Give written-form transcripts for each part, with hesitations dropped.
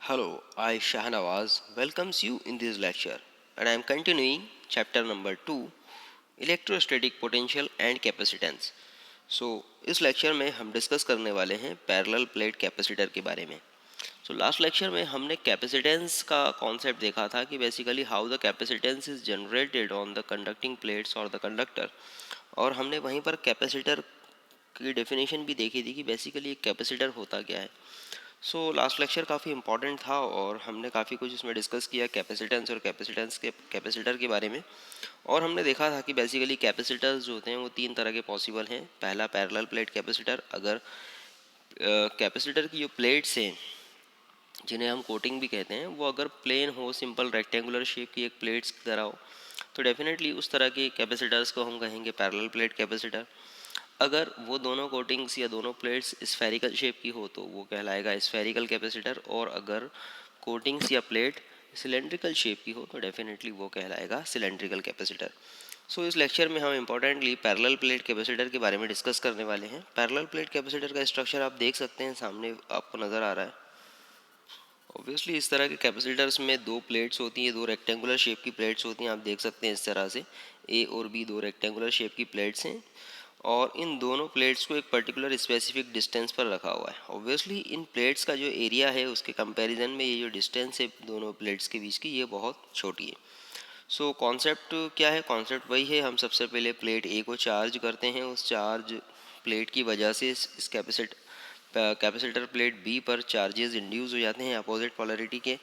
Hello, I Shahnawaz welcomes you in this lecture and I am continuing chapter number 2 electrostatic potential and capacitance. इस lecture में हम discuss करने वाले हैं parallel plate capacitor के बारे में। लास्ट लेक्चर में हमने कैपेसिटेंस का कॉन्सेप्ट देखा था कि basically how the capacitance is generated on the conducting plates और द कंडक्टर, और हमने वहीं पर कैपेसिटर की डेफिनेशन भी देखी थी कि बेसिकली एक कैपेसिटर होता क्या है। लास्ट लेक्चर काफ़ी इंपॉर्टेंट था और हमने काफ़ी कुछ इसमें डिस्कस किया कैपेसिटेंस और कैपेसिटर के बारे में। और हमने देखा था कि बेसिकली कैपेसिटर्स जो होते हैं वो तीन तरह के पॉसिबल हैं। पहला पैरेलल प्लेट कैपेसिटर, अगर कैपेसिटर की जो प्लेट्स हैं जिन्हें हम कोटिंग भी कहते हैं वो अगर प्लेन हो, सिंपल रेक्टेंगुलर शेप की एक प्लेट्स की तरह हो, तो डेफिनेटली उस तरह के कैपेसिटर्स को हम कहेंगे पैरेलल प्लेट कैपेसिटर। अगर वो दोनों कोटिंग्स या दोनों प्लेट्स स्फेरिकल शेप की हो तो वो कहलाएगा स्फेरिकल कैपेसिटर, और अगर कोटिंग्स या प्लेट सिलेंड्रिकल शेप की हो तो डेफिनेटली वो कहलाएगा सिलेंड्रिकल कैपेसिटर। इस लेक्चर में हम इंपॉर्टेंटली पैरेलल प्लेट कैपेसिटर के बारे में डिस्कस करने वाले हैं। पैरेलल प्लेट कैपेसिटर का स्ट्रक्चर आप देख सकते हैं, सामने आपको नज़र आ रहा है। ऑब्वियसली इस तरह के कैपेसिटर्स में दो प्लेट्स होती हैं, दो रेक्टेंगुलर शेप की प्लेट्स होती हैं। आप देख सकते हैं इस तरह से ए और बी दो रेक्टेंगुलर शेप की प्लेट्स हैं, और इन दोनों प्लेट्स को एक पर्टिकुलर स्पेसिफिक डिस्टेंस पर रखा हुआ है। ऑब्वियसली इन प्लेट्स का जो एरिया है उसके कंपैरिजन में ये जो डिस्टेंस है दोनों प्लेट्स के बीच की, ये बहुत छोटी है। कॉन्सेप्ट क्या है? कॉन्सेप्ट वही है, हम सबसे पहले प्लेट ए को चार्ज करते हैं। उस चार्ज प्लेट की वजह से इस कैपेसिटर प्लेट बी पर चार्जेस इंड्यूस हो जाते हैं अपोजिट पोलैरिटी के,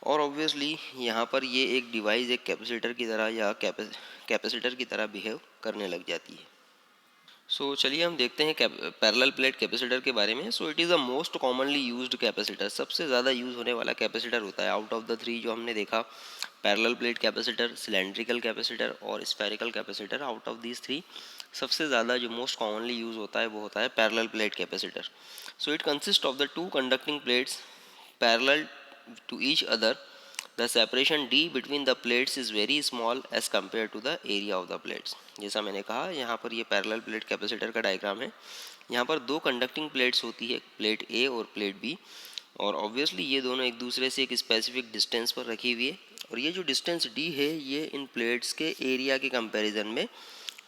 और ऑब्वियसली यहाँ पर ये एक डिवाइस एक कैपेसिटर की तरह या कैपेसिटर की तरह बिहेव करने लग जाती है। चलिए हम देखते हैं पैरेलल प्लेट कैपेसिटर के बारे में। It is the most commonly used capacitor, सबसे ज़्यादा यूज़ होने वाला कैपेसिटर होता है आउट ऑफ द थ्री जो हमने देखा, parallel plate capacitor, cylindrical capacitor और spherical capacitor. Out of these three सबसे ज़्यादा जो मोस्ट कॉमनली यूज़ होता है वो होता है parallel plate capacitor. It consist of the two conducting plates parallel to each other. The separation d between the plates is very small as compared to the area of the plates. जैसा मैंने कहा, यहाँ पर ये parallel plate capacitor का diagram है। यहाँ पर दो कंडक्टिंग प्लेट्स होती है, प्लेट ए और प्लेट बी, और ऑब्वियसली ये दोनों एक दूसरे से एक स्पेसिफिक डिस्टेंस पर रखी हुई है, और ये जो डिस्टेंस डी है ये इन प्लेट्स के एरिया के कंपैरिजन में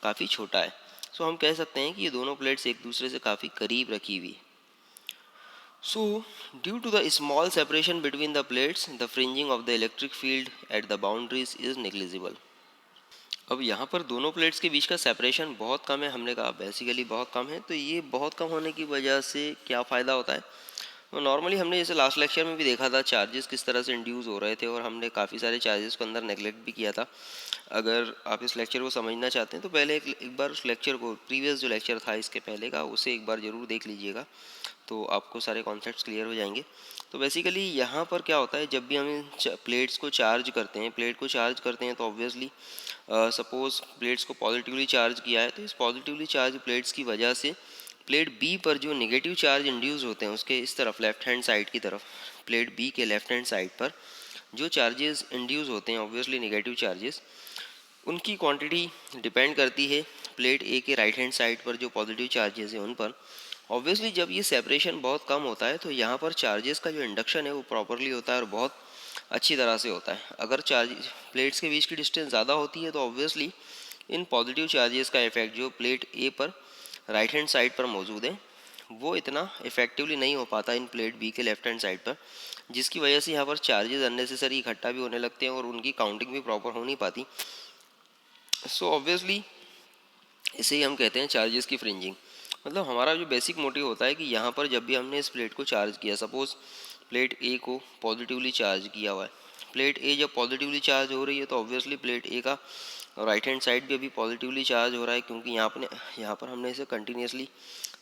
काफ़ी छोटा है। हम कह सकते हैं कि ये दोनों प्लेट्स एक दूसरे से काफ़ी करीब रखी हुई है। Due to the small separation between the plates, the fringing of the electric field at the boundaries is negligible. अब यहाँ पर दोनों प्लेट्स के बीच का सेपरेशन बहुत कम है, हमने कहा बेसिकली बहुत कम है। तो ये बहुत कम होने की वजह से क्या फ़ायदा होता है? तो नॉर्मली हमने जैसे लास्ट लेक्चर में भी देखा था चार्जेस किस तरह से इंड्यूस हो रहे थे, और हमने काफ़ी सारे चार्जेस को अंदर नेगलेक्ट भी किया था। अगर आप इस लेक्चर को समझना चाहते हैं तो पहले एक बार उस लेक्चर को, प्रीवियस जो लेक्चर था इसके पहले का, उसे एक बार ज़रूर देख लीजिएगा, तो आपको सारे कॉन्सेप्ट्स क्लियर हो जाएंगे। तो बेसिकली यहाँ पर क्या होता है, जब भी हम इन प्लेट्स को चार्ज करते हैं, प्लेट को चार्ज करते हैं, तो ऑब्वियसली सपोज प्लेट्स को पॉजिटिवली चार्ज किया है, तो इस पॉजिटिवली चार्ज प्लेट्स की वजह से प्लेट बी पर जो नेगेटिव चार्ज इंड्यूस होते हैं उसके इस तरफ लेफ्ट हैंड साइड की तरफ, प्लेट बी के लेफ्ट हैंड साइड पर जो चार्जेस इंड्यूस होते हैं ऑब्वियसली नेगेटिव चार्जेस, उनकी क्वांटिटी डिपेंड करती है प्लेट ए के राइट हैंड साइड पर जो पॉजिटिव चार्जेस हैं उन पर। ऑब्वियसली जब ये सेपरेशन बहुत कम होता है तो यहाँ पर चार्जेस का जो इंडक्शन है वो प्रॉपरली होता है और बहुत अच्छी तरह से होता है। अगर चार्ज प्लेट्स के बीच की डिस्टेंस ज़्यादा होती है तो ऑब्वियसली इन पॉजिटिव चार्जेस का इफेक्ट जो प्लेट ए पर राइट हैंड साइड पर मौजूद है वो इतना इफेक्टिवली नहीं हो पाता इन प्लेट बी के लेफ्ट हैंड साइड पर, जिसकी वजह से यहाँ पर चार्जेस अननेसेसरी इकट्ठा भी होने लगते हैं और उनकी काउंटिंग भी प्रॉपर हो नहीं पाती। ऑब्वियसली इसे ही हम कहते हैं चार्जेस की फ्रिंजिंग। मतलब हमारा जो बेसिक मोटिव होता है कि यहाँ पर जब भी हमने इस प्लेट को चार्ज किया, सपोज प्लेट ए को पॉजिटिवली चार्ज किया हुआ है, प्लेट ए जब पॉजिटिवली चार्ज हो रही है तो ऑब्वियसली प्लेट ए का राइट हैंड साइड भी अभी पॉजिटिवली चार्ज हो रहा है, क्योंकि यहाँ पर हमने इसे कंटिन्यूसली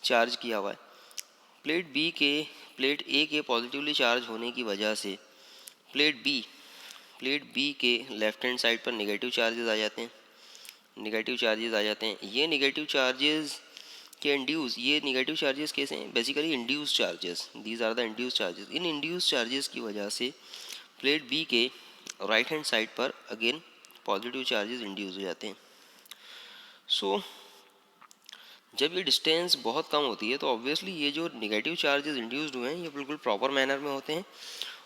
चार्ज किया हुआ है। प्लेट ए के पॉजिटिवली चार्ज होने की वजह से प्लेट बी के लेफ्ट हैंड साइड पर नेगेटिव चार्जेस आ जाते हैं। ये नेगेटिव चार्जेस ये नेगेटिव चार्जेस कैसे हैं? Basically induce charges, these are the induce charges. इन इंड्यूस चार्जेस की वजह से प्लेट बी के राइट हैंड साइड पर अगेन पॉजिटिव चार्जेस इंड्यूस हो जाते हैं। जब ये डिस्टेंस बहुत कम होती है तो ऑब्वियसली ये जो नेगेटिव चार्जेस इंड्यूस्ड हुए हैं ये बिल्कुल प्रॉपर मैनर में होते हैं,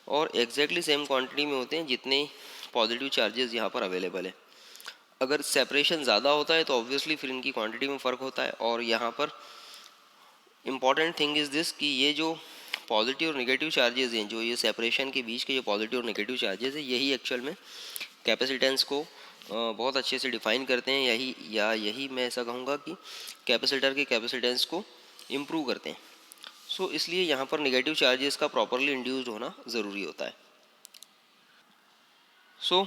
और एग्जैक्टली सेम क्वांटिटी में होते हैं जितने पॉजिटिव चार्जेस यहाँ पर अवेलेबल है। अगर सेपरेशन ज़्यादा होता है तो ऑब्वियसली फिर इनकी क्वांटिटी में फ़र्क होता है। और यहाँ पर इम्पॉर्टेंट थिंग इज़ दिस कि ये जो पॉजिटिव और नेगेटिव चार्जेस हैं, जो ये सेपरेशन के बीच के जो पॉजिटिव और नेगेटिव चार्जेस हैं, यही एक्चुअल में कैपेसिटेंस को बहुत अच्छे से डिफाइन करते हैं। यही मैं ऐसा कहूँगा कि कैपेसिटर के कैपेसिटेंस को इम्प्रूव करते हैं। सो इसलिए यहाँ पर नेगेटिव चार्जेस का प्रॉपरली इंड्यूस्ड होना ज़रूरी होता है। So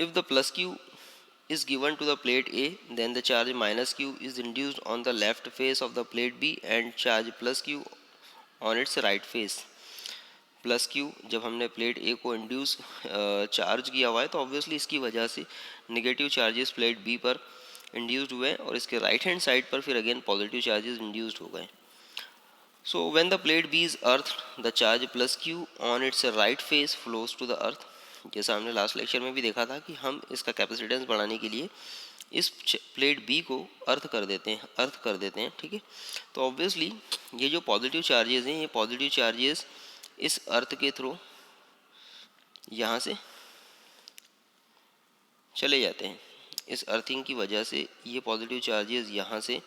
if the plus Q is given to the plate A, then the charge minus Q is induced on the left face of the plate B and charge plus Q on its right face. Plus Q जब हमने plate ए को induce charge किया हुआ है तो obviously इसकी वजह से नेगेटिव चार्जेस प्लेट बी पर इंड्यूस्ड हुए और इसके राइट हैंड साइड पर फिर अगेन पॉजिटिव चार्जेस इंड्यूस्ड हो गए। So when the plate B is earth, the charge plus Q on its right face flows to the earth. जैसा हमने लास्ट लेक्चर में भी देखा था कि हम इसका कैपेसिटेंस बढ़ाने के लिए इस प्लेट बी को अर्थ कर देते हैं, ठीक है। तो ऑब्वियसली ये जो पॉजिटिव चार्जेस हैं, ये पॉजिटिव चार्जेस इस अर्थ के थ्रू यहाँ से चले जाते हैं। इस अर्थिंग की वजह से ये पॉजिटिव चार्जेस यहाँ से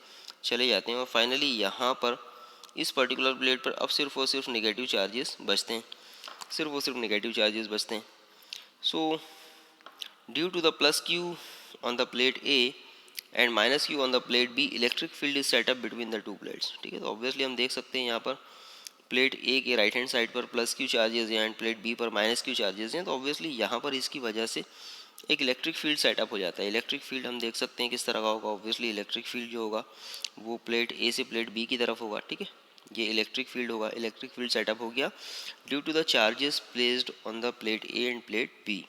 चले जाते हैं और फाइनली यहाँ पर इस पर्टिकुलर प्लेट पर अब सिर्फ और सिर्फ नेगेटिव चार्जेस बचते हैं, सिर्फ और सिर्फ नेगेटिव चार्जेस बचते हैं। So due to the plus Q on the plate A and minus Q on the plate B, electric field is set up between the two plates, ठीक है। तो ऑब्वियसली हम देख सकते हैं यहाँ पर प्लेट ए के राइट हैंड साइड पर प्लस क्यू चार्जेस हैं एंड प्लेट बी पर माइनस क्यू चार्जेस हैं। तो ऑब्वियसली यहाँ पर इसकी वजह से एक इलेक्ट्रिक फील्ड सेटअप हो जाता है। इलेक्ट्रिक फील्ड हम देख सकते हैं किस तरह का होगा। ऑब्वियसली इलेक्ट्रिक फील्ड जो होगा वो प्लेट ए से प्लेट बी की तरफ होगा, ठीक है। ये इलेक्ट्रिक फील्ड होगा, इलेक्ट्रिक फील्ड सेटअप हो गया due to the charges placed on the plate A and plate B.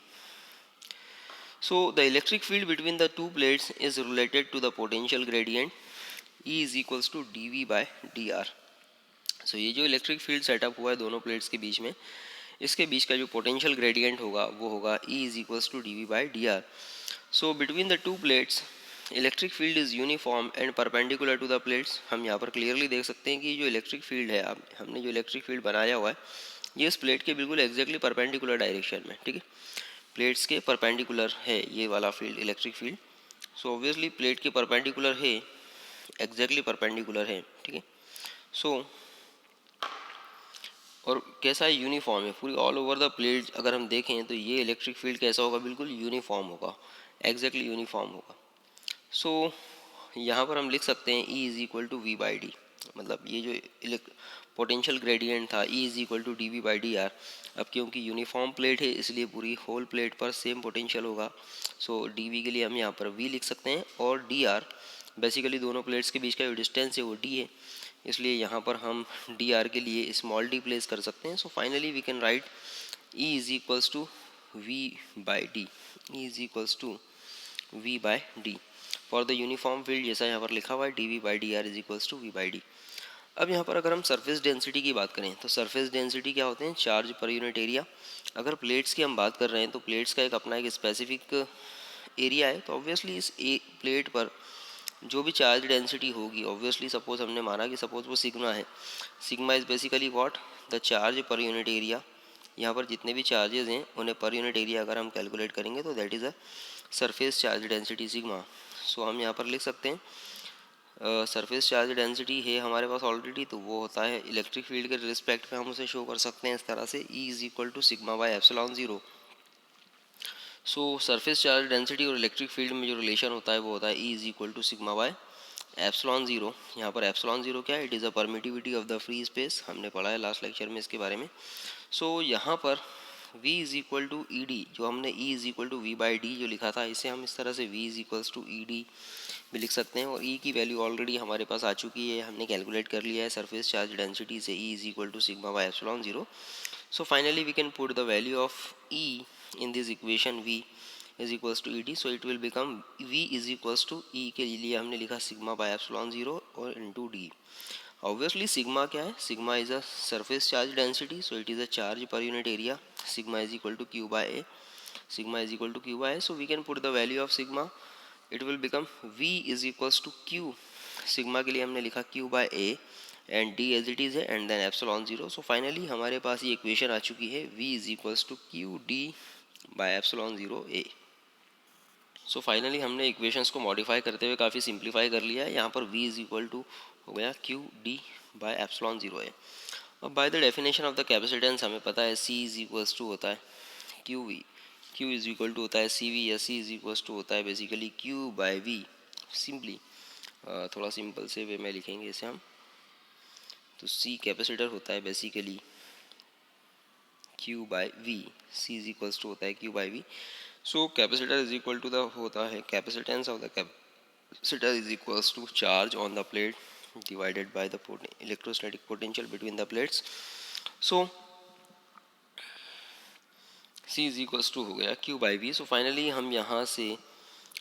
So the electric field between the two plates is related to the potential gradient E is equals to dV by dr. So ये जो electric field setup हुआ है दोनों plates के बीच में, इसके बीच का जो पोटेंशियल ग्रेडियंट होगा वो होगा E is equals to dV by dr. So between the two plates electric field is uniform and perpendicular to the plates. हम यहाँ पर क्लियरली देख सकते हैं कि जो इलेक्ट्रिक फील्ड है, हमने जो इलेक्ट्रिक फील्ड बनाया हुआ है ये इस प्लेट के बिल्कुल एग्जैक्टली परपेंडिकुलर डायरेक्शन में, ठीक है। प्लेट्स के परपेंडिकुलर है ये वाला field, electric field. So obviously plate के परपेंडिकुलर है, एग्जैक्टली परपेंडिकुलर है, ठीक है। सो और कैसा है, यूनिफॉर्म है पूरी ऑल ओवर द प्लेट। अगर हम देखें तो ये इलेक्ट्रिक फील्ड कैसा होगा, बिल्कुल यूनिफॉर्म होगा, एग्जैक्टली यूनिफॉर्म होगा। सो यहाँ पर हम लिख सकते हैं E is equal to V by D, मतलब ये जो पोटेंशियल ग्रेडियंट था E is equal to D V by D R. अब क्योंकि यूनिफॉर्म प्लेट है इसलिए पूरी होल प्लेट पर सेम पोटेंशियल होगा। सो डी वी के लिए हम यहाँ पर V लिख सकते हैं और डी आर बेसिकली दोनों प्लेट्स के बीच का जो डिस्टेंस है वो D है, इसलिए यहाँ पर हम डी आर के लिए स्मॉल d प्लेस कर सकते हैं। So finally we can write E is equals to V by D, E is equals to V by D for the uniform field, जैसा यहाँ पर लिखा हुआ है dV by D R is equals to V by D. अब यहाँ पर अगर हम सरफेस डेंसिटी की बात करें तो सरफेस डेंसिटी क्या होते हैं, चार्ज पर यूनिट एरिया। अगर प्लेट्स की हम बात कर रहे हैं तो प्लेट्स का एक अपना एक स्पेसिफिक एरिया है। तो ऑब्वियसली इस प्लेट पर जो भी चार्ज डेंसिटी होगी, ऑब्वियसली सपोज हमने माना कि सपोज वो सिग्मा है, sigma is basically what, the charge per unit area. यहाँ पर जितने भी चार्जेस हैं उन्हें पर यूनिट एरिया अगर हम कैलकुलेट करेंगे तो that is a surface charge density sigma. So हम यहाँ पर लिख सकते हैं सरफेस चार्ज डेंसिटी है हमारे पास ऑलरेडी, तो वो होता है इलेक्ट्रिक फील्ड के रिस्पेक्ट पे हम उसे शो कर सकते हैं इस तरह से, E is equal to sigma by epsilon zero. So surface charge density और इलेक्ट्रिक फील्ड में जो रिलेशन होता है वो होता है E is equal to sigma by epsilon zero. यहाँ पर एप्सिलॉन ज़ीरो क्या है, it is a permittivity of the free space, हमने पढ़ा है लास्ट लेक्चर में इसके बारे में। सो यहाँ पर V is equal to E D, जो हमने E is equal to V by D जो लिखा था, इसे हम इस तरह से V is equals to E D भी लिख सकते हैं। और E की वैल्यू ऑलरेडी हमारे पास आ चुकी है, हमने कैलकुलेट कर लिया है सरफेस चार्ज डेंसिटी से E is equal to sigma by epsilon zero. So finally we can put the value of E in this equation V is equals to E D. So it will become V is equals to E के लिए हमने लिखा sigma by epsilon zero और into D. Obviously sigma क्या है, sigma is a surface charge density, so it is a charge per unit area. Sigma is equal to Q by A, sigma is equal to Q by A. So we can put the value of sigma, it will become V is equals to Q, sigma के लिए हमने लिखा Q by A and D as it is है and then epsilon zero. So finally हमारे पास ये equation आ चुकी है v is equals to Q D by epsilon zero A. So finally हमने इक्वेशंस को मॉडिफाई करते हुए काफ़ी सिंप्लीफाई कर लिया है। यहाँ पर v इज इक्वल टू हो गया Q D by epsilon zero A. अब by the definition of the capacitance हमें पता है c इज इक्वल्स टू होता है Q V, Q is equal to होता है सी वी, या सी इज इक्वल्स टू होता है basically Q by V. Simply थोड़ा सिंपल से वे में लिखेंगे इसे हम, तो c कैपेसिटर होता है basically q by v, c is equals to होता है q by v। So capacitor is equal to the होता है capacitance of the capacitor is equals to charge on the plate divided by the electrostatic potential between the plates. So c is equals to हो गया q by V. So finally हम यहाँ से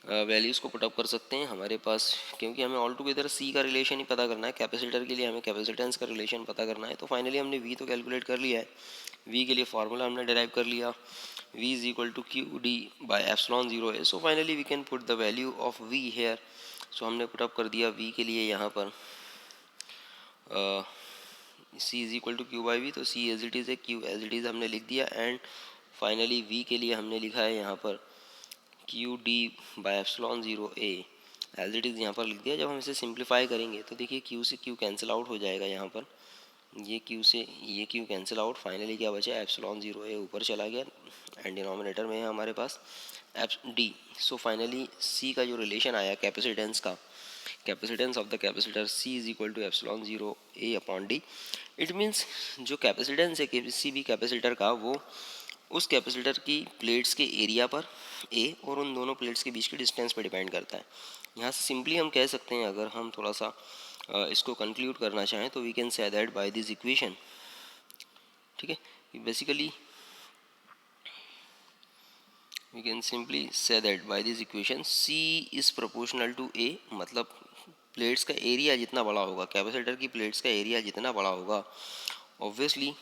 values को put up कर सकते हैं हमारे पास, क्योंकि हमें ऑल टुगेदर c का रिलेशन ही पता करना है, कैपेसिटर के लिए हमें कैपेसिटेंस का रिलेशन पता करना है। तो फाइनली हमने v तो कैलकुलेट कर लिया है, v के लिए फार्मूला हमने डिराइव कर लिया, v is equal to Q D by epsilon zero है। So finally we can put the value of v here. So हमने पुटअप कर दिया v के लिए यहाँ पर c is equal to Q by V, तो c एज इट इज़ है, q एज इट इज़ हमने लिख दिया, एंड फाइनली v के लिए हमने लिखा है यहाँ पर Q D by epsilon zero A as it is यहाँ पर लिख दिया। जब हम इसे सिंप्लीफाई करेंगे तो देखिए q से q कैंसिल आउट हो जाएगा, यहाँ पर ये q से ये q कैंसिल आउट, फाइनली क्या बचा एप्सिलॉन ज़ीरो ए ऊपर चला गया एंड डिनोमिनेटर में है हमारे पास डी। सो फाइनली c का जो रिलेशन आया कैपेसिटेंस का, capacitance of the capacitor c is equal to epsilon zero A upon D. It means जो कैपेसिटेंस है किसी भी कैपेसिटर का वो उस कैपेसिटर की प्लेट्स के एरिया पर a और उन दोनों प्लेट्स के बीच के डिस्टेंस पर डिपेंड करता है। यहाँ से सिंपली हम कह सकते हैं, अगर हम थोड़ा सा इसको कंक्लूड करना चाहें तो we can say that by this equation, ठीक है, basically we can simply say that by this equation c is proportional to a, मतलब प्लेट्स का एरिया जितना बड़ा होगा, कैपेसिटर की प्लेट्स का एरिया जितना बड़ा होगा, ऑब्वियसली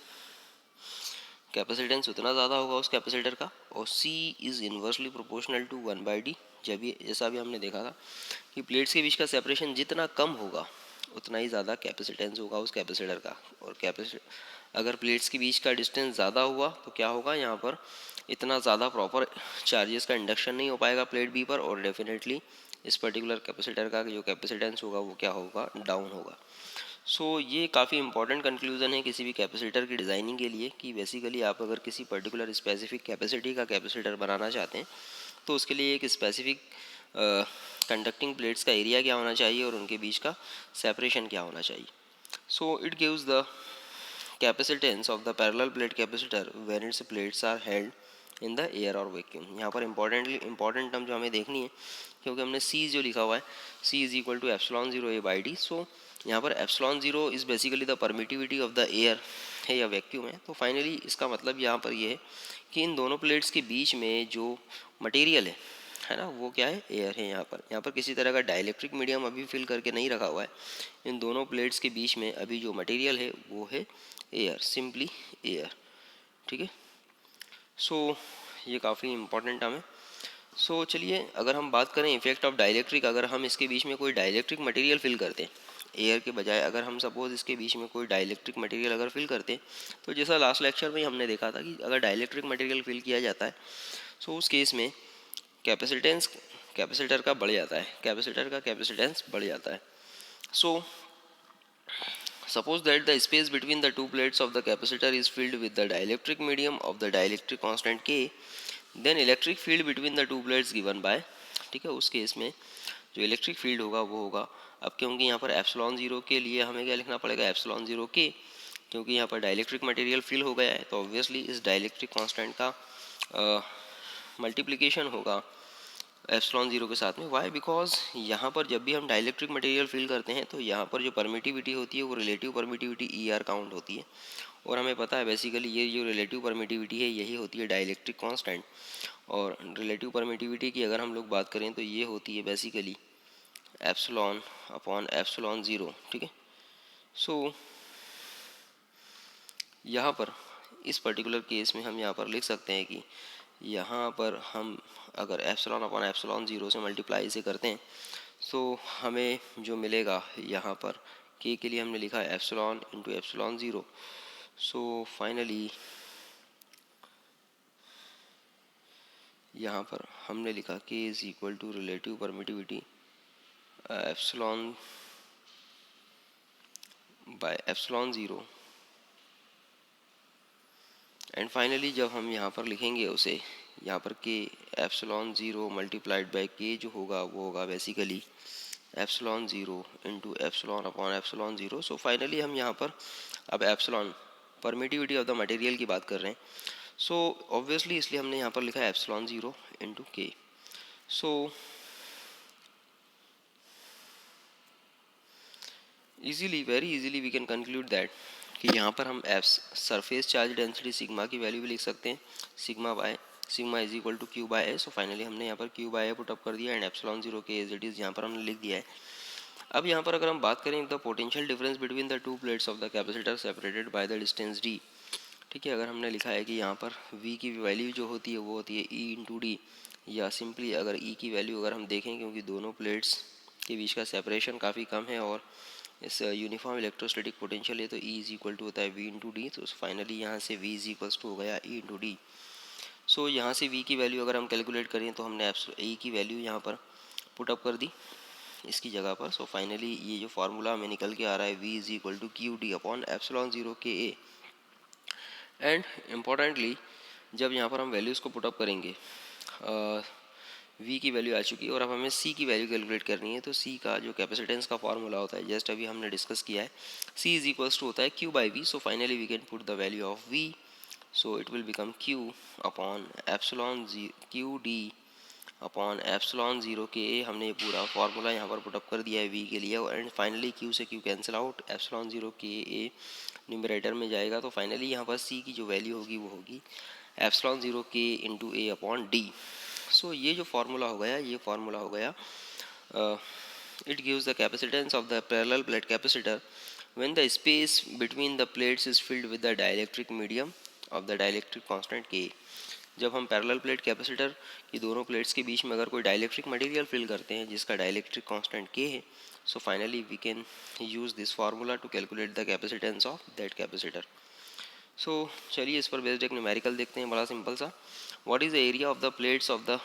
कैपेसिटेंस उतना ज़्यादा होगा उस कैपेसिटर का, और c is inversely proportional to one by D. जब ये जैसा भी हमने देखा था कि प्लेट्स के बीच का सेपरेशन जितना कम होगा उतना ही ज़्यादा कैपेसिटेंस होगा उस कैपेसिटर का, और अगर प्लेट्स के बीच का डिस्टेंस ज़्यादा हुआ तो क्या होगा, यहाँ पर इतना ज़्यादा प्रॉपर चार्जेस का इंडक्शन नहीं हो पाएगा प्लेट बी पर, और डेफिनेटली इस पर्टिकुलर कैपेसिटर का जो कैपेसिटेंस होगा वो क्या होगा, डाउन होगा। सो ये काफ़ी इंपॉर्टेंट कंक्लूजन है किसी भी कैपेसिटर की डिज़ाइनिंग के लिए, कि बेसिकली आप अगर किसी पर्टिकुलर स्पेसिफिक कैपेसिटी का कैपेसिटर बनाना चाहते हैं तो उसके लिए एक स्पेसिफिक कंडक्टिंग प्लेट्स का एरिया क्या होना चाहिए और उनके बीच का सेपरेशन क्या होना चाहिए। So it gives the capacitance of the parallel plate capacitor when its plates are held in the air और वैक्यूम। यहाँ पर इंपॉर्टेंट टर्म जो हमें देखनी है, क्योंकि हमने c जो लिखा हुआ है c is equal to epsilon zero A by D. So यहाँ पर epsilon zero is basically the permittivity of the air है या वैक्यूम है। तो फाइनली इसका मतलब यहाँ पर ये है कि इन दोनों प्लेट्स के बीच में जो मटेरियल है ना, वो क्या है, एयर है। यहाँ पर किसी तरह का डाइलेक्ट्रिक मीडियम अभी फिल करके नहीं रखा हुआ है। इन दोनों प्लेट्स के बीच में अभी जो मटेरियल है वो है एयर, सिंपली एयर, ठीक है। सो ये काफ़ी इंपॉर्टेंट टर्म है। सो चलिए अगर हम बात करें इफेक्ट ऑफ डाइलेक्ट्रिक, अगर हम इसके बीच में कोई डाइलेक्ट्रिक मटेरियल फिल करते हैं एयर के बजाय, अगर हम सपोज इसके बीच में कोई डाइलेक्ट्रिक मटेरियल अगर फिल करते हैं, तो जैसा लास्ट लेक्चर में हमने देखा था कि अगर डाइलेक्ट्रिक मटेरियल फिल किया जाता है सो उस केस में कैपेसिटेंस कैपेसिटर का बढ़ जाता है, कैपेसिटर का कैपेसिटेंस बढ़ जाता है। सो suppose that the space between the two plates of the capacitor is filled with the dielectric medium of the dielectric constant K, then electric field between the two plates given by, ठीक है, उस case में जो electric field होगा वो होगा, अब क्योंकि यहाँ पर एप्सिलॉन ज़ीरो के लिए हमें क्या लिखना पड़ेगा, एप्सिलॉन ज़ीरो के, क्योंकि यहाँ पर डाइलेक्ट्रिक मटेरियल फिल हो गया है तो ऑब्वियसली इस डाइलेक्ट्रिक कांस्टेंट का मल्टीप्लिकेशन होगा एप्सिलॉन ज़ीरो के साथ में। वाई, बिकॉज यहाँ पर जब भी हम डाइलेक्ट्रिक मटेरियल फिल करते हैं तो यहाँ पर जो परमिटिविटी होती है वो relative permittivity E R count होती है, और हमें पता है बेसिकली ये जो रिलेटिव परमिटिविटी है यही होती है डाइलेक्ट्रिक कांस्टेंट। और रिलेटिव परमिटिविटी की अगर हम लोग बात करें तो ये होती है basically epsilon upon epsilon zero, ठीक है। सो यहाँ पर इस पर्टिकुलर केस में हम यहाँ पर लिख सकते हैं कि यहाँ पर हम अगर एप्सिलॉन अपॉन एप्सिलॉन ज़ीरो से मल्टीप्लाई से करते हैं तो हमें जो मिलेगा यहाँ पर के लिए हमने लिखा है epsilon into epsilon zero. So finally यहाँ पर हमने लिखा K is equal to relative permittivity epsilon by epsilon zero. And finally जब हम यहाँ पर लिखेंगे उसे, यहाँ पर के एप्सिलॉन ज़ीरो मल्टीप्लाइड बाय के जो होगा वो होगा basically epsilon zero into epsilon upon epsilon zero. So finally हम यहाँ पर अब epsilon permittivity of the material की बात कर रहे हैं। सो ऑब्वियसली इसलिए हमने यहाँ पर लिखा है epsilon zero into K. So easily, very easily we can conclude that कि यहाँ पर हम सरफेस चार्ज डेंसिटी सिग्मा की वैल्यू भी लिख सकते हैं, sigma is equal to Q by A. So finally हमने यहाँ पर क्यू बाय ए पुटअप कर दिया and epsilon zero K as it is यहाँ पर हमने लिख दिया है। अब यहाँ पर अगर हम बात करें the potential difference between the two plates of the capacitor separated by the distance D. ठीक है, अगर हमने लिखा है कि यहाँ पर v की वैल्यू जो होती है वो होती है e इंटू डी, या सिंपली अगर e की वैल्यू अगर हम देखें, क्योंकि दोनों प्लेट्स के बीच का सेपरेशन काफ़ी कम है और इस यूनिफॉर्म इलेक्ट्रोस्टैटिक पोटेंशियल है, तो E इज इक्वल टू होता है v इंटू डी। तो फाइनली यहाँ से v इज इक्वल्स टू हो गया e इंटू डी। सो यहाँ से v की वैल्यू अगर हम कैलकुलेट करें तो हमने e की वैल्यू यहाँ पर पुटअप कर दी इसकी जगह पर। सो फाइनली ये जो फार्मूला हमें निकल के आ रहा है v is equal to Q D upon epsilon zero K A. And importantly जब यहाँ पर हम वैल्यूज़ को पुटअप करेंगे, v की वैल्यू आ चुकी है और अब हमें c की वैल्यू कैलकुलेट करनी है। तो c का जो कैपेसिटेंस का फार्मूला होता है जस्ट अभी हमने डिस्कस किया है, c इज इक्वल्स टू होता है q by V. So finally we can put the value of v, so it will become q upon epsilon Q D upon epsilon zero K A. हमने ये पूरा formula यहाँ पर put up कर दिया है v के लिए। एंड फाइनली q से q cancel out, epsilon zero K ए न्यूमरेटर में जाएगा। तो फाइनली यहाँ पर c की जो वैल्यू होगी वो होगी एप्सिलॉन ज़ीरो के इंटू ए अपॉन डी। सो ये जो फार्मूला हो गया, ये फार्मूला हो गया, it gives the capacitance of the parallel plate capacitor when the space between the plates is filled with the dielectric medium of the dielectric constant के। जब हम पैरेलल प्लेट कैपेसिटर की दोनों प्लेट्स के बीच में अगर कोई डाइलेक्ट्रिक मटेरियल फिल करते हैं जिसका डाइलेक्ट्रिक कांस्टेंट के है, so finally we can use this formula to calculate the capacitance of that capacitor. So चलिए इस पर बेस्ड एक न्यूमेरिकल देखते हैं, बड़ा सिंपल सा। What is the area of the plates of the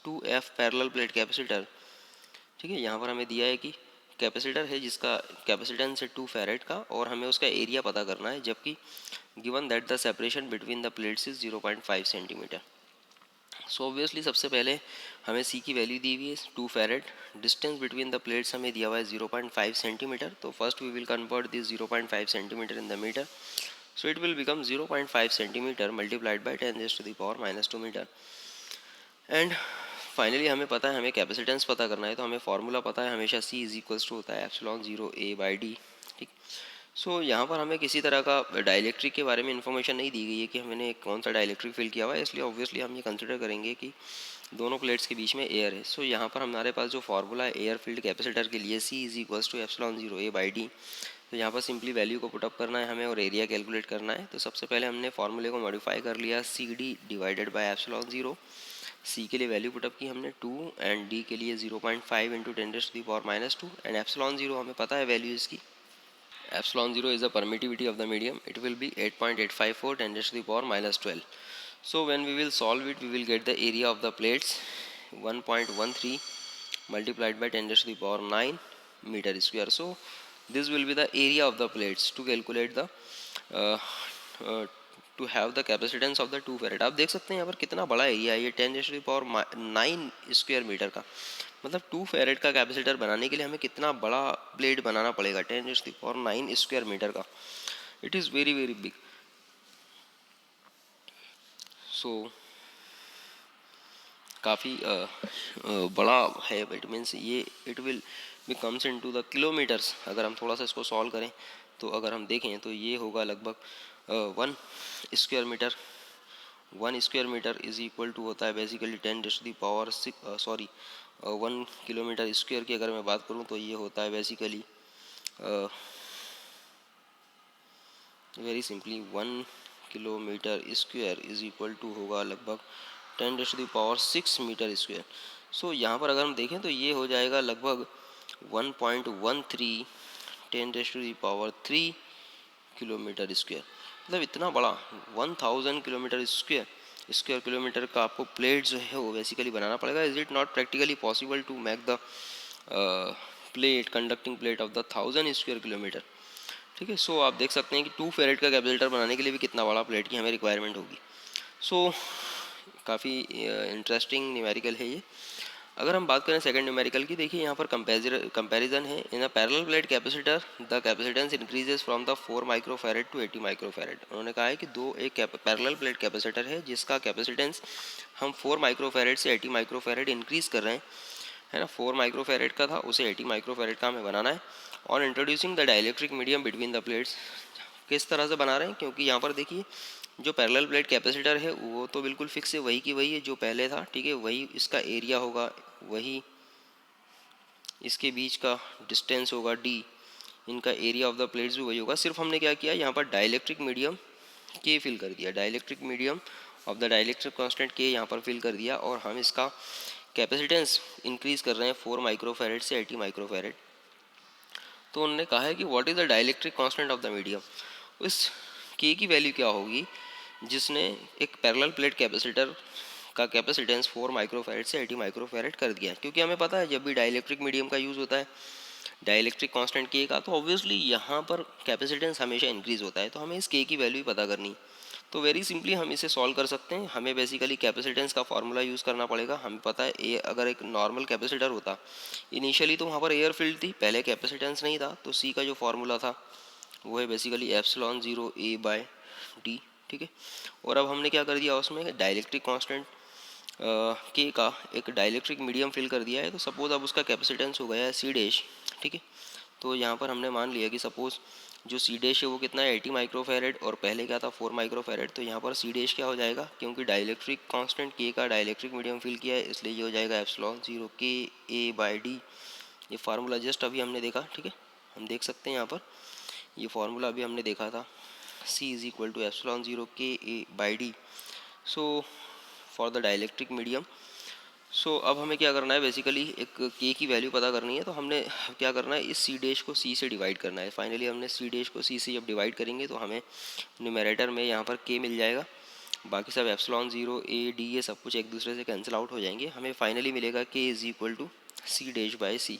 2F parallel plate capacitor. ठीक है, यहाँ पर हमें दिया है कि कैपेसिटर है जिसका कैपेसिटेंस है 2 फैरेड का और हमें उसका एरिया पता करना है, जबकि given that the separation between the plates is 0.5 centimetre. So obviously सबसे पहले हमें सी की वैल्यू दी हुई है 2 farad, distance between the plates हमें दिया हुआ है 0.5 सेंटीमीटर। तो first we will convert this 0.5 centimetre in the metre. So it will become 0.5 centimeter multiplied by 10 raised to the power minus 2 meter. And finally हमें पता है, हमें कैपेसिटेंस पता करना है, तो हमें फार्मूला पता है हमेशा C इज इक्वल्स टू होता है epsilon zero A by D. ठीक, सो यहाँ पर हमें किसी तरह का डाइलेक्ट्रिक के बारे में इन्फॉर्मेशन नहीं दी गई है कि हमने कौन सा डाइलेक्ट्रिक फिल किया हुआ है, इसलिए ऑब्वियसली हम ये कंसिडर करेंगे कि दोनों प्लेट्स के बीच में एयर है। सो यहाँ पर हमारे पास जो फार्मूला है एयर फील्ड कैपेसिटर के लिए C is equals to epsilon zero A by D. तो यहाँ पर सिंपली वैल्यू को पुटअप करना है हमें और एरिया कैलकुलेट करना है। तो सबसे पहले हमने फार्मूले को मॉडिफाई कर लिया, C D divided by epsilon zero. C के लिए वैल्यू पुटअप की हमने 2 एंड डी के लिए 0.5 into 10 to the power minus 2 and epsilon zero हमें पता है वैल्यू इसकी। Epsilon zero is the permittivity of the medium, it will be 8.854 10 to the power minus 12। So when we will solve it we will get the area of the plates 1.13 multiplied by 10 raised to the power 9 meter square. So this will be the area of the plates to calculate the to have the capacitance of the 2 farad. आप देख सकते हैं यहाँ पर कितना बड़ा area है, ये 10 raised to the power 9 square metre का, मतलब 2 फैरेड का कैपेसिटर बनाने के लिए हमें कितना बड़ा प्लेट बनाना पड़ेगा, 10 raised to the power 9 square metre का। It is very very big. So काफ़ी बड़ा है, इट मीन्स ये it will becomes into the kilometers. अगर हम थोड़ा सा इसको सॉल्व करें तो अगर हम देखें तो ये होगा लगभग 1 square meter. 1 square meter is equal to होता है basically 10 to the power 6 1 kilometer square की अगर मैं बात करूं तो ये होता है basically very simply 1 kilometer square is equal to होगा लगभग 10 to the power 6 meter square. So यहाँ पर अगर हम देखें तो ये हो जाएगा लगभग 1.13 10⁻³ किलोमीटर स्क्वायर, मतलब इतना बड़ा 1000 किलोमीटर स्क्वायर किलोमीटर का आपको प्लेट जो है वो बेसिकली बनाना पड़ेगा. Is it not practically possible to make the plate conducting plate of the 1000 square kilometre. ठीक है. सो आप देख सकते हैं कि 2 फेरेट का कैपेसिटर बनाने के लिए भी कितना बड़ा प्लेट की हमें रिक्वायरमेंट होगी. सो काफ़ी इंटरेस्टिंग न्यूमेरिकल है ये. अगर हम बात करें सेकंड न्यूमेरिकल की, देखिए यहाँ पर कंपैरिजन है. In a parallel plate capacitor the capacitance increases from the 4 microfarad to 80 microfarad. उन्होंने कहा है कि एक पैरेलल प्लेट कैपेसिटर है जिसका कैपेसिटेंस हम 4 माइक्रोफैरेड से 80 माइक्रोफैरेड इंक्रीज कर रहे हैं, है ना. 4 माइक्रोफैरेड का था, उसे 80 माइक्रोफैरेड का हमें बनाना है. On introducing the dielectric medium between the plates, किस तरह से बना रहे हैं, क्योंकि यहाँ पर देखिए जो पैरेलल प्लेट कैपेसिटर है वो तो बिल्कुल फिक्स है, वही की वही है जो पहले था. ठीक है. वही इसका एरिया होगा, वही इसके बीच का डिस्टेंस होगा d, इनका एरिया ऑफ द प्लेट्स भी वही होगा. सिर्फ हमने क्या किया, यहाँ पर डाइलेक्ट्रिक मीडियम के फिल कर दिया, dielectric medium of the dielectric constant के यहाँ पर फिल कर दिया, और हम इसका कैपेसिटेंस इंक्रीज कर रहे हैं 4 माइक्रोफैरेड से 80 माइक्रोफैरेड. तो उन्होंने कहा है कि what is the dielectric constant of the medium. इस के की वैल्यू क्या होगी जिसने एक पैरेलल प्लेट कैपेसिटर का कैपेसिटेंस 4 माइक्रोफैरेड से 80 माइक्रोफैरेड कर दिया. क्योंकि हमें पता है जब भी डाइलेक्ट्रिक मीडियम का यूज़ होता है डाइलेक्ट्रिक कांस्टेंट के का, तो ऑब्वियसली यहाँ पर कैपेसिटेंस हमेशा इंक्रीज होता है. तो हमें इस के की वैल्यू पता करनी. तो वेरी सिंपली हम इसे सॉल्व कर सकते हैं. हमें बेसिकली कैपेसिटेंस का फॉर्मूला यूज़ करना पड़ेगा. हमें पता है ए अगर एक नॉर्मल कैपेसिटर होता इनिशियली तो वहाँ पर एयर फील्ड थी, पहले कैपेसिटेंस नहीं था, तो सी का जो फार्मूला था वो है बेसिकली ε0 A/d. ठीक है. और अब हमने क्या कर दिया, उसमें डाइलेक्ट्रिक कांस्टेंट के का एक डाइलेक्ट्रिक मीडियम फिल कर दिया है. तो सपोज अब उसका कैपेसिटेंस हो गया है सी डैश. ठीक है. तो यहाँ पर हमने मान लिया कि सपोज जो सी डैश है वो कितना है 80 माइक्रोफैरेड, और पहले क्या था 4 माइक्रोफैरेड. तो यहाँ पर सी डैश क्या हो जाएगा, क्योंकि डाइलेक्ट्रिक कांस्टेंट के का डाइलेक्ट्रिक मीडियम फिल किया है, इसलिए ये हो जाएगा ε0 Ka/d. ये फार्मूला जस्ट अभी हमने देखा. ठीक है. हम देख सकते हैं यहाँ पर ये फार्मूला अभी हमने देखा था, C is equal to ε0 Ka/d. So for the dielectric medium. So अब हमें क्या करना है, बेसिकली एक के की वैल्यू पता करनी है. तो हमने क्या करना है, इस सी डैश को सी से डिवाइड करना है. फाइनली हमने सी डैश को सी से जब डिवाइड करेंगे तो हमें न्यूमरेटर में यहाँ पर के मिल जाएगा, बाकी सब ε0 A/d ये सब कुछ एक दूसरे से कैंसिल आउट हो जाएंगे. हमें फाइनली मिलेगा K is equal to C dash by C.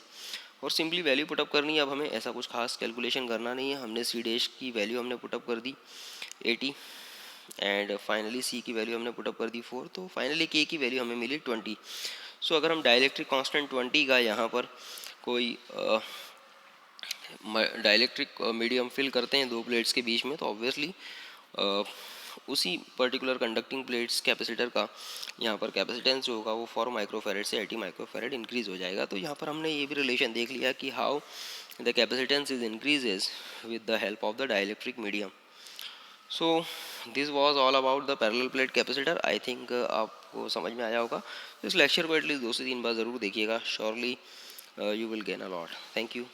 और सिंपली वैल्यू पुटअप करनी है. अब हमें ऐसा कुछ खास कैलकुलेशन करना नहीं है. हमने सी डैश की वैल्यू हमने पुटअप कर दी 80, एंड फाइनली सी की वैल्यू हमने पुटअप कर दी 4. तो फाइनली के की वैल्यू हमें मिली 20. सो अगर हम डाइलेक्ट्रिक कांस्टेंट 20 का यहाँ पर कोई डाइलेक्ट्रिक मीडियम फिल करते हैं दो प्लेट्स के बीच में, तो ऑब्वियसली उसी पर्टिकुलर कंडक्टिंग प्लेट्स कैपेसिटर का यहाँ पर कैपेसिटेंस जो होगा वो 4 माइक्रोफैरेड से 80 माइक्रोफैरेड इंक्रीज हो जाएगा. तो यहाँ पर हमने ये भी रिलेशन देख लिया कि how the capacitance is increases with the help of the dielectric medium. So this was all about the parallel plate capacitor. I think आपको समझ में आया होगा. इस लेक्चर को एटलीस्ट 2 से 3 बार ज़रूर देखिएगा. Surely you will gain a lot. Thank you.